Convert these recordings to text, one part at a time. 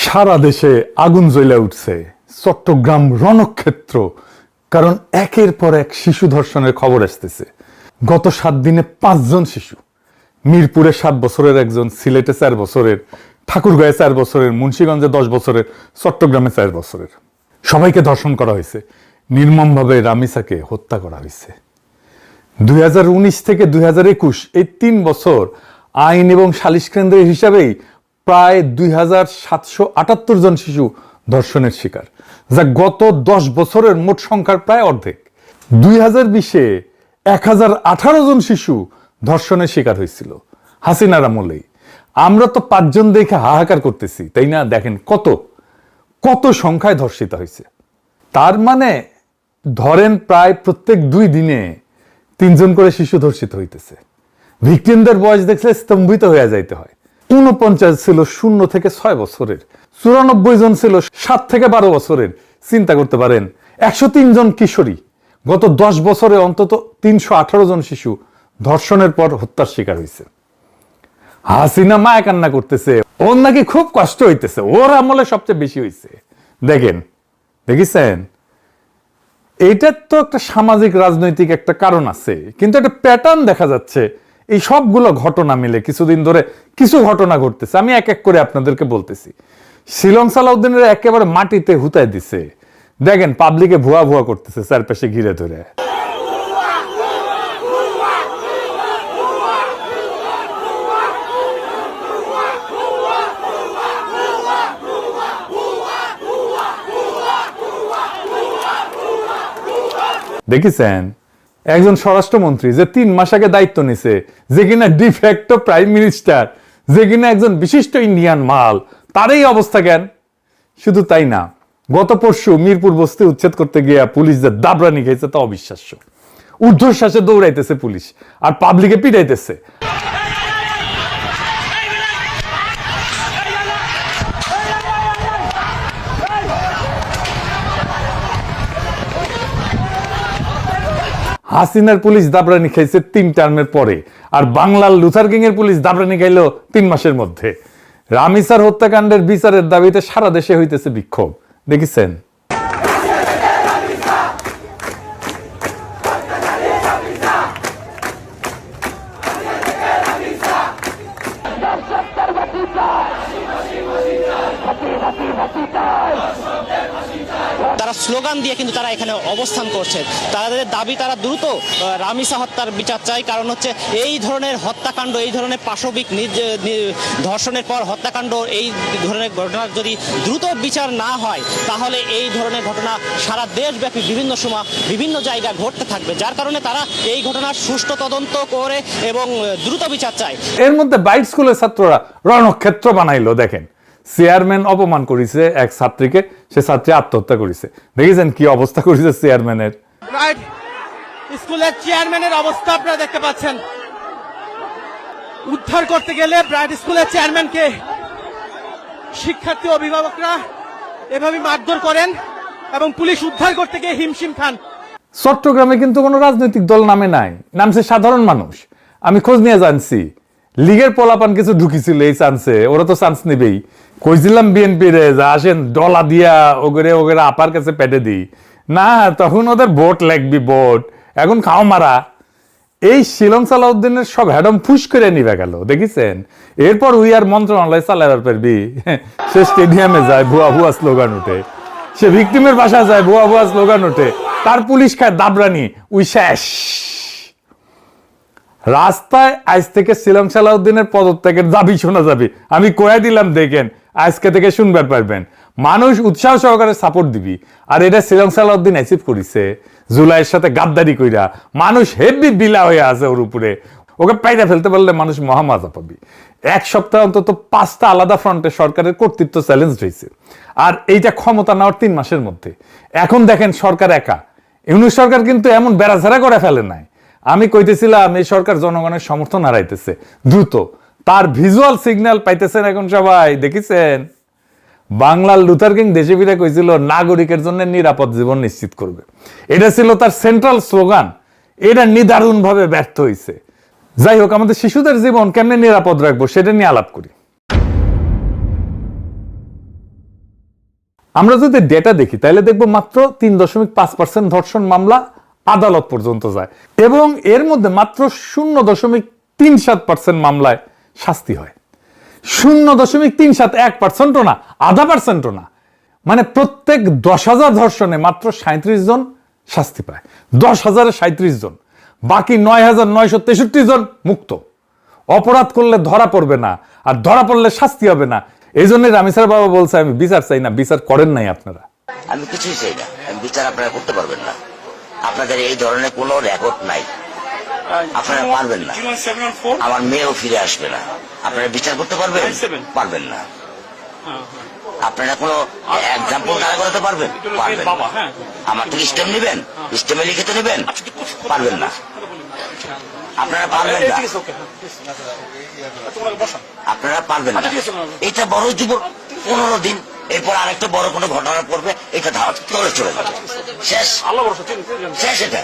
সারা দেশে আগুন জ্বলে উঠছে, চট্টগ্রাম রণক্ষেত্র। কারণ একের পর এক শিশু ধর্ষণের খবর আসতেছে। গত 7 দিনে 5 জন শিশু, মিরপুরে 7 বছরের একজন, সিলেটে 4 বছরের, ঠাকুরগাঁয়ে 4 বছরের, মুন্সিগঞ্জে 10 বছরের, চট্টগ্রামে 4 বছরের, সবাইকে ধর্ষণ করা হয়েছে। নির্মমভাবে রামিসাকে হত্যা করা হয়েছে। 2019 থেকে 2021 এই 3 বছর আইন এবং সালিশ কেন্দ্রের হিসাবেই প্রায় 2778 জন শিশু ধর্ষণের শিকার, যা গত 10 বছরের মোট সংখ্যার প্রায় অর্ধেক। 2020-এ 1018 জন শিশু ধর্ষণের শিকার হয়েছিল হাসিনার আমলেই। আমরা তো 5 জন দেখে হাহাকার করতেছি, তাই না? দেখেন কত কত সংখ্যায় ধর্ষিত হয়েছে। তার মানে ধরেন প্রায় প্রত্যেক 2 দিনে 3 জন করে শিশু ধর্ষিত হইতেছে। ভিকটিমদের বয়স দেখলে স্তম্ভিত হয়ে যাইতে হয়। 49 ছিল 0 থেকে 6 বছরের, 94 জন ছিল 7 থেকে 12 বছরের। চিন্তা করতে পারেন, 103 জন কিশোরী। গত 10 বছরে অন্তত 318 জন শিশু ধর্ষণের পর হত্যার শিকার হয়েছে। হাসিনা মায়া কান্না করতেছে, ওর নাকি খুব কষ্ট হইতেছে, ওর আমলে সবচেয়ে বেশি হয়েছে। দেখেন, দেখেছেন, এইটার তো একটা সামাজিক রাজনৈতিক একটা কারণ আছে, কিন্তু একটা প্যাটার্ন দেখা যাচ্ছে। এই সবগুলো ঘটনা মিলে কিছুদিন ধরে কিছু ঘটনা ঘটতেছে। আমি এক এক করে আপনাদেরকে বলতেছি। শিলং সালাউদ্দিনের একেবারে মাটিতে হুতায় দিছে। দেখেন পাবলিকে ভুয়া ভুয়া করতেছে চারপাশে ঘিরে ধরে। দেখেছেন একজন স্বরাষ্ট্রমন্ত্রী যে 3 মাস আগে দায়িত্ব নিছে, যে কিনা ডিফ্যাক্টো প্রাইম মিনিস্টার, যে কিনা একজন বিশিষ্ট ইন্ডিয়ান মাল, তার এই অবস্থা কেন? শুধু তাই না, গত পরশু মিরপুর বস্তি উচ্ছেদ করতে গিয়ে পুলিশ যে দাবরানি খেয়েছে তা অবিশ্বাস্য। ঊর্ধ্বশ্বাসে দৌড়াইতেছে পুলিশ আর পাবলিকে পিটাইতেছে। হাসিনার পুলিশ দাবরানি খাইছে 3 টার্মের পরে, আর বাংলার লুথার কিং এর পুলিশ দাবরানি খাইলো 3 মাসের মধ্যে। রামিসার হত্যাকাণ্ডের বিচারের দাবিতে সারা দেশে হইতেছে বিক্ষোভ। দেখেছেন? তারা স্লোগান দিয়ে কিন্তু তারা এখানে অবস্থান করছে। তাদের দাবি, তারা দ্রুত রামিসা হত্যার বিচার চাই। কারণ হচ্ছে এই ধরনের হত্যাকাণ্ড, এই ধরনের পাশবিক ধর্ষণের পর হত্যাকাণ্ড, এই ধরনের ঘটনার যদি দ্রুত বিচার না হয় তাহলে এই ধরনের ঘটনা সারা দেশব্যাপী বিভিন্ন সময় বিভিন্ন জায়গায় ঘটতে থাকবে। যার কারণে তারা এই ঘটনার সুষ্ঠু তদন্ত করে এবং দ্রুত বিচার চায়। এর মধ্যে বাইট স্কুলের ছাত্ররা রণক্ষেত্র বানাইলো। দেখেন, চেয়ারম্যান অপমান করেছে এক ছাত্রীকে, সে ছাত্রী আত্মহত্যা করেছে। দেখেছেন কি অবস্থা করেছে চেয়ারম্যানের? স্কুলের চেয়ারম্যানের অবস্থা আপনারা দেখতে পাচ্ছেন। উদ্ধার করতে গেলে ব্রাইট স্কুলের চেয়ারম্যানকে শিক্ষার্থী অভিভাবকরা এভাবে মারধর করেন এবং পুলিশ উদ্ধার করতে গিয়ে হিমশিম খান। চট্টগ্রামে কিন্তু কোনো রাজনৈতিক দল নামে নাই, নামছে সাধারণ মানুষ। আমি খোঁজ নিয়ে জানছি লীগের পোলাপান কিছু ঢুকিছিল এই চান্সে, ওরা তো চান্স নিবেই। কইছিলাম বিএনপি রে যা আসেন ডলা দিয়া ওগরে ওগরে আপার কাছে পেটে দিই না, তখন ওদের ভোট লাগবি, ভোট এখন খাও মারা। এই শিলং সালাউদ্দিনের সব হ্যাডম ফুস করে নিবে গেল। দেখেছেন? এরপর উইয়ার মন্ত্রণালয় চালাবার পারবি? সে স্টেডিয়ামে যায়, ভুয়া ভুয়া স্লোগান উঠে। সে ভিকটিমের বাসায় যায়, ভুয়া ভুয়া স্লোগান ওঠে। তার পুলিশ খায় দাবরানি, উই শেষ। রাস্তায় আজ থেকে শিলং সালাউদ্দিনের পদত্যাগের দাবি শোনা যাবে। আমি কয়ে দিলাম, দেখেন আজকে থেকে শুনবার পারবেন। মানুষ উৎসাহ সহকারে সাপোর্ট দিবি। আর এটা শিলং সালাউদ্দিন অ্যাচিভ করেছে জুলাইয়ের সাথে গাদ্দারি কইরা। মানুষ হেভি বিলা হয়ে আছে ওর উপরে, ওকে পাইরা ফেলতে পারলে মানুষ মহা মজা পাবি। এক সপ্তাহ অন্তত 5টা আলাদা ফ্রন্টে সরকারের কর্তৃত্ব চ্যালেঞ্জ হয়েছে, আর এইটা ক্ষমতা নেওয়ার 3 মাসের মধ্যে। এখন দেখেন সরকার একা। ইউনূস সরকার কিন্তু এমন বেড়াঝাড়া করে ফেলে নাই। আমি কইতেছিলাম এই সরকার জনগণের সমর্থন হারাইতেছে দ্রুত, তার ভিজুয়াল সিগন্যাল পাইতেছেন এখন সবাই। দেখেছেন বাংলার লুথার কিং দেশে ফিরে কইছিল নাগরিকের জন্য নিরাপদ জীবন নিশ্চিত করবে, এটা ছিল তার সেন্ট্রাল স্লোগান। এটা নিদারুণ ভাবে ব্যর্থ হয়েছে। যাই হোক, আমাদের শিশুদের জীবন কেমনে নিরাপদ রাখবো সেটা নিয়ে আলাপ করি। আমরা যদি ডেটা দেখি তাহলে দেখবো মাত্র 3.5% ধর্ষণ মামলা আদালত পর্যন্ত যায়, এবং এর মধ্যে মাত্র 0.37% মামলায় শাস্তি হয়। 0.37, 1%ও না, 0.5%ও না। মানে প্রত্যেক 10,000 ধর্ষণে মাত্র 37 জন শাস্তি পায়। 10,000-এ 37 জন, বাকি 9,963 জন মুক্ত। অপরাধ করলে ধরা পড়বে না, আর ধরা পড়লে শাস্তি হবে না। এই জন্য রামিসার বাবা বলছে আমি বিচার চাই না। বিচার করেন নাই আপনারা। আমি কিছুই চাই না, বিচার আপনারা করতে পারবেন না। আপনাদের এই ধরনের কোনো রেকর্ড নাই, আপনারা পারবেন না। আমার মেয়েও ফিরে আসবে না। আপনারা বিচার করতে পারবেন? পারবেন না। আপনারা কোনো এক্সাম্পল দাঁড়া করাতে পারবেন? পারবেন না। আমার থেকে স্টেম নেবেন, স্টেমে লিখিত নেবেন? পারবেন না। আপনারা পারবেন না, আপনারা পারবেন না। এটা বড় জীবন 15 দিন, এরপর আরেকটা বড় কোনো ঘটনা পড়বে, এটা ধাওয়া করে চলে যাবে, শেষ। শেষ। এটা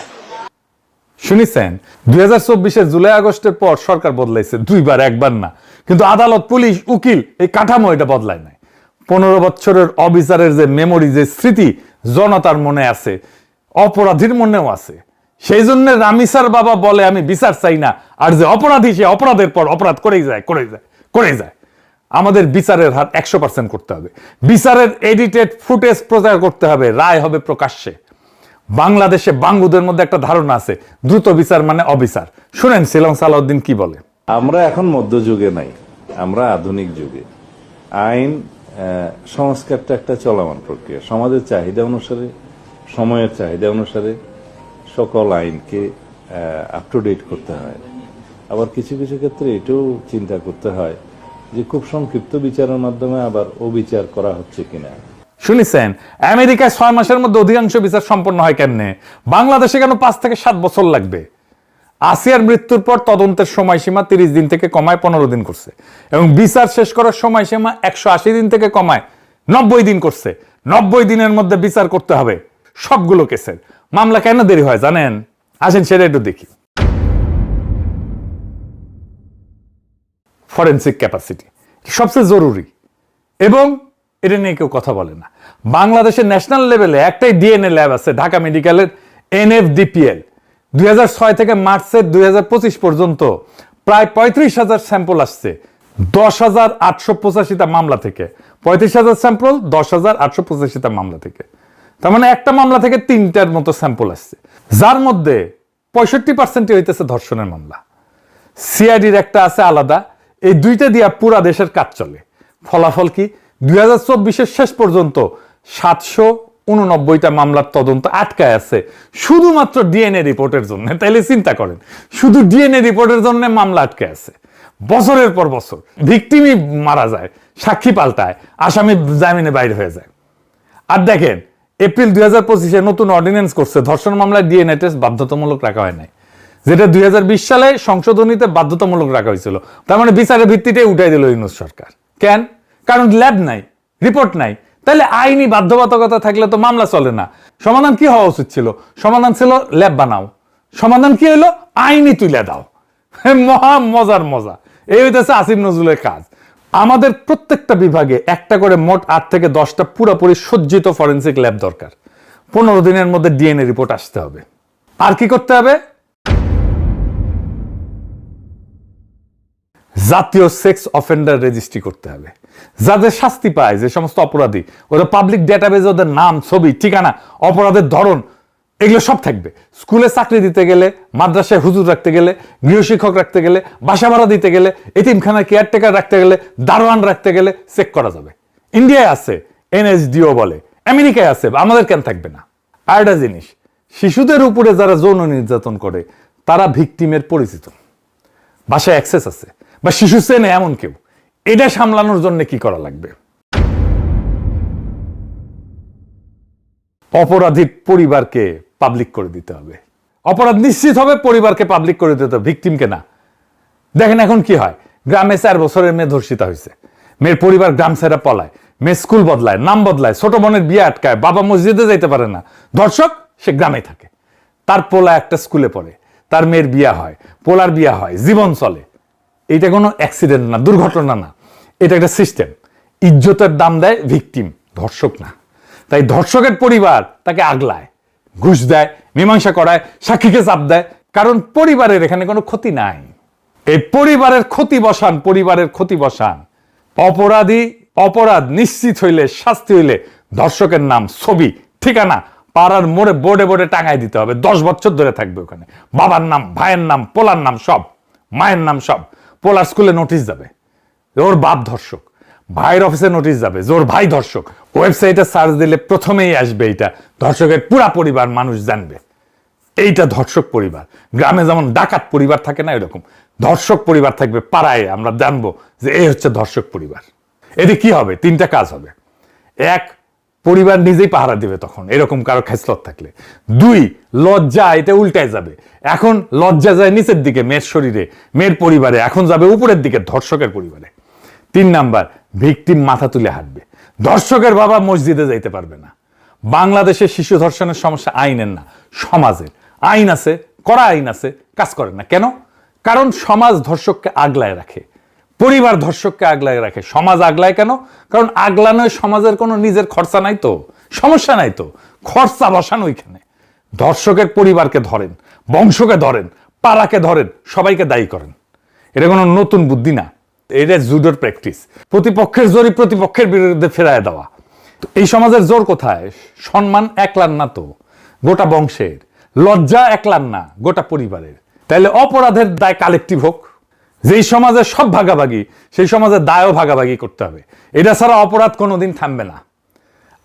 শুনেছেন 2024-এর জুলাই আগস্টের পর সরকার বদলাইছে 2 বার, 1 বার না। কিন্তু আদালত, পুলিশ, উকিল এই কাঠামো এটা বদলায় নাই। 15 বছরের অবিচারের যে মেমোরি, যে স্মৃতি জনতার মনে আছে, অপরাধীর মনেও আছে। সেই জন্য রামিসার বাবা বলে আমি বিচার চাই না, আর যে অপরাধী সে অপরাধের পর অপরাধ করেই যায়। আমাদের বিচারের হার 100% করতে হবে। বিচারের এডিটেড ফুটেজ প্রচার করতে হবে, রায় হবে প্রকাশ্যে। বাংলাদেশে বাঙ্গুদের মধ্যে একটা ধারণা আছে দ্রুত বিচার মানে অবিচার। শুনেন শিলং সালাউদ্দিন কি বলে। আমরা এখন মধ্যযুগে নাই, আমরা আধুনিক যুগে। আইন সংস্কারটা একটা চলমান প্রক্রিয়া। সমাজের চাহিদা অনুসারে, সময়ের চাহিদা অনুসারে সকল আইনকে আপ টু ডেট করতে হয়। আবার কিছু কিছু ক্ষেত্রে এটাও চিন্তা করতে হয় যে খুব সংক্ষিপ্ত বিচারের মাধ্যমে আবার অবিচার করা হচ্ছে কিনা। শুনেছেন আমেরিকায় 6 মাসের মধ্যে অধিকাংশ বিচার সম্পন্ন হয় কেমনে? বাংলাদেশে কেন 5 থেকে 7 বছর লাগবে? আসিয়ার মৃত্যুর পর তদন্তের সময়সীমা 30 দিন থেকে কমায় 15 দিন করছে, এবং বিচার শেষ করার সময়সীমা 180 দিন থেকে কমায় 90 দিন করছে। 90 দিনের মধ্যে বিচার করতে হবে সবগুলো কেসের। মামলা কেন দেরি হয় জানেন? আসেন সেটা একটু দেখি। ফরেনসিক ক্যাপাসিটি সবচেয়ে জরুরি, এবং এটা নিয়ে কেউ কথা বলে না। বাংলাদেশের ন্যাশনাল লেভেলে একটাই ডিএনএ ল্যাব আছে, ঢাকা মেডিকেলের NFDPL। 2006 থেকে মার্চের 2025 পর্যন্ত প্রায় 35,000 স্যাম্পল আসছে 10,885টা মামলা থেকে। 35,000 স্যাম্পল 10,885টা মামলা থেকে। তার মানে একটা মামলা থেকে 3টার মতো স্যাম্পল আসছে, যার মধ্যে 65% হইতেছে ধর্ষণের মামলা। সিআইডির একটা আছে আলাদা। এই 2টা দিয়া পুরা দেশের কাজ চলে। ফলাফল কি? 2024-এর শেষ পর্যন্ত 789টা মামলার তদন্ত আটকায় আছে শুধুমাত্র ডিএনএ রিপোর্টের জন্য। তাইলে চিন্তা করেন, শুধু ডিএনএ রিপোর্টের জন্য মামলা আটকে আছে। বছরের পর বছর ভিকটিমই মারা যায়, সাক্ষী পাল্টায়, আসামি জামিনে বাইরে হয়ে যায়। আর দেখেন এপ্রিল 2025-এ নতুন অর্ডিন্যান্স করছে, ধর্ষণ মামলায় ডিএনএ টেস্ট বাধ্যতামূলক রাখা হয় নাই, যেটা 2020 সালে সংশোধনীতে বাধ্যতামূলক রাখা হয়েছিল। তার মানে বিচারের ভিত্তিতে উঠাই দিল ইউনূস সরকার। কেন? কারণ ল্যাব নাই, রিপোর্ট নাই। তাহলে আইনি বাধ্যবাধকতা থাকলে তো মামলা চলে না। সমাধান কি হওয়া উচিত ছিল? সমাধান ছিল ল্যাব বানাও। সমাধান কি হলো? আইনি তুলে দাও। মহা মজার মজা। এই হইতেছে আসিফ নজরুলের কাজ। আমাদের প্রত্যেকটা বিভাগে একটা করে মোট 8 থেকে 10টা পুরোপুরি সজ্জিত ফরেনসিক ল্যাব দরকার। 15 দিনের মধ্যে ডিএনএ রিপোর্ট আসতে হবে। আর কি করতে হবে? জাতীয় সেক্স অফেন্ডার রেজিস্ট্রি করতে হবে। যাদের শাস্তি পায়, যে সমস্ত অপরাধী, ওরা পাবলিক ডেটাবেজে ওদের নাম, ছবি, ঠিকানা, অপরাধের ধরন এগুলো সব থাকবে। স্কুলে চাকরি দিতে গেলে, মাদ্রাসায় হুজুর রাখতে গেলে, গৃহশিক্ষক রাখতে গেলে, বাসা ভাড়া দিতে গেলে, এতিমখানায় কেয়ারটেকার রাখতে গেলে, দারোয়ান রাখতে গেলে চেক করা যাবে। ইন্ডিয়ায় আছে NSDO বলে, আমেরিকায় আছে, আমাদের কেন থাকবে না? আর একটা জিনিস, শিশুদের উপরে যারা যৌন নির্যাতন করে তারা ভিকটিমের পরিচিত, বাসায় অ্যাক্সেস আছে, বা শিশু চেনে এমন কেউ, এটা সামলানোর জন্য কি করা লাগবে? অপরাধীর পরিবারকে পাবলিক করে দিতে হবে। অপরাধ নিশ্চিত হবে, পরিবারকে পাবলিক করে দিতে হবে, ভিকটিমকে না। দেখেন এখন কি হয়, গ্রামে 4 বছরের মেয়ে ধর্ষিতা হয়েছে, মেয়ের পরিবার গ্রাম ছেড়ে পলায়, মেয়ে স্কুল বদলায়, নাম বদলায়, ছোট বোনের বিয়ে আটকায়, বাবা মসজিদে যাইতে পারে না, ধর্ষক সে গ্রামে থাকে। তার পোলা একটা স্কুলে পড়ে, তার মেয়ের বিয়া হয়, পোলার বিয়া হয়, জীবন চলে। এইটা কোনো অ্যাক্সিডেন্ট না, দুর্ঘটনা না, এটা একটা সিস্টেম। ইজ্জতের দাম দেয় ভিকটিম, ধর্ষক না। তাই ধর্ষকের পরিবার তাকে আগলায়, ঘুষ দেয়, মীমাংসা করায়, সাক্ষীকে চাপ দেয়, কারণ পরিবারের এখানে কোনো ক্ষতি নাই। এই পরিবারের ক্ষতি বসান, পরিবারের ক্ষতি বসান। অপরাধ নিশ্চিত হইলে, শাস্তি হইলে ধর্ষকের নাম, ছবি, ঠিকানা পাড়ার মোড়ে বোর্ডে বোর্ডে টাঙায় দিতে হবে। 10 বছর ধরে থাকবে ওখানে, বাবার নাম, ভাইয়ের নাম, পোলার নাম সব, মায়ের নাম সব। পোলার স্কুলে নোটিশ যাবে ওর বাপ ধর্ষক, ভাইয়ের অফিসে নোটিশ যাবে যে ওর ভাই ধর্ষক। ওয়েবসাইটে সার্চ দিলে প্রথমেই আসবে এইটা, ধর্ষকের পুরা পরিবার মানুষ জানবে এইটা ধর্ষক পরিবার। গ্রামে যেমন ডাকাত পরিবার থাকে না, এরকম ধর্ষক পরিবার থাকবে পাড়ায়, আমরা জানবো যে এই হচ্ছে ধর্ষক পরিবার। এতে কি হবে? 3টা কাজ হবে। 1, পরিবার নিজেই পাহারা দিবে তখন এরকম কারো খেসলত থাকলে। 2, লজ্জা এটা উল্টায় যাবে, এখন লজ্জা যায় নিচের দিকে মেয়ের শরীরে, মেয়ের পরিবারে, এখন যাবে উপরের দিকে ধর্ষকের পরিবারে। 3 নাম্বার, ভিকটিম মাথা তুলে হাঁটবে, ধর্ষকের বাবা মসজিদে যাইতে পারবে না। বাংলাদেশে শিশু ধর্ষণের সমস্যা আইনের না, সমাজের। আইন আছে, কড়া আইন আছে, কাজ করে না কেন? কারণ সমাজ ধর্ষককে আগলায় রাখে, পরিবার ধর্ষককে আগলায় রাখে। সমাজ আগলায় কেন? কারণ আগলানোয় সমাজের কোনো নিজের খরচা নাই তো, সমস্যা নাই তো, খরচা বসান ওইখানে। ধর্ষকের পরিবারকে ধরেন, বংশকে ধরেন, পাড়াকে ধরেন, সবাইকে দায়ী করেন। এটা কোনো নতুন বুদ্ধি না, এটা জুডোর প্র্যাকটিস। প্রতিপক্ষের জোরই প্রতিপক্ষের বিরুদ্ধে ফেরায় দেওয়া। তো এই সমাজের জোর কোথায়? সম্মান একলার না তো, গোটা বংশের। লজ্জা একলার না, গোটা পরিবারের। তাইলে অপরাধের দায় কালেকটিভ হোক। যেই সমাজে সব ভাগাভাগি, সেই সমাজের দায়ও ভাগাভাগি করতে হবে। এটা ছাড়া অপরাধ কোনোদিন থামবে না।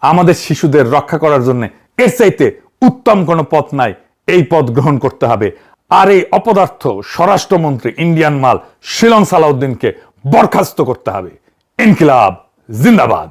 আমাদের শিশুদের রক্ষা করার জন্য এর চাইতে উত্তম কোনো পথ নাই, এই পথ গ্রহণ করতে হবে। আর এই অপদার্থ স্বরাষ্ট্রমন্ত্রী ইন্ডিয়ান মাল শিলং সালাউদ্দিনকে বরখাস্ত করতে হবে। ইনকিলাব জিন্দাবাদ।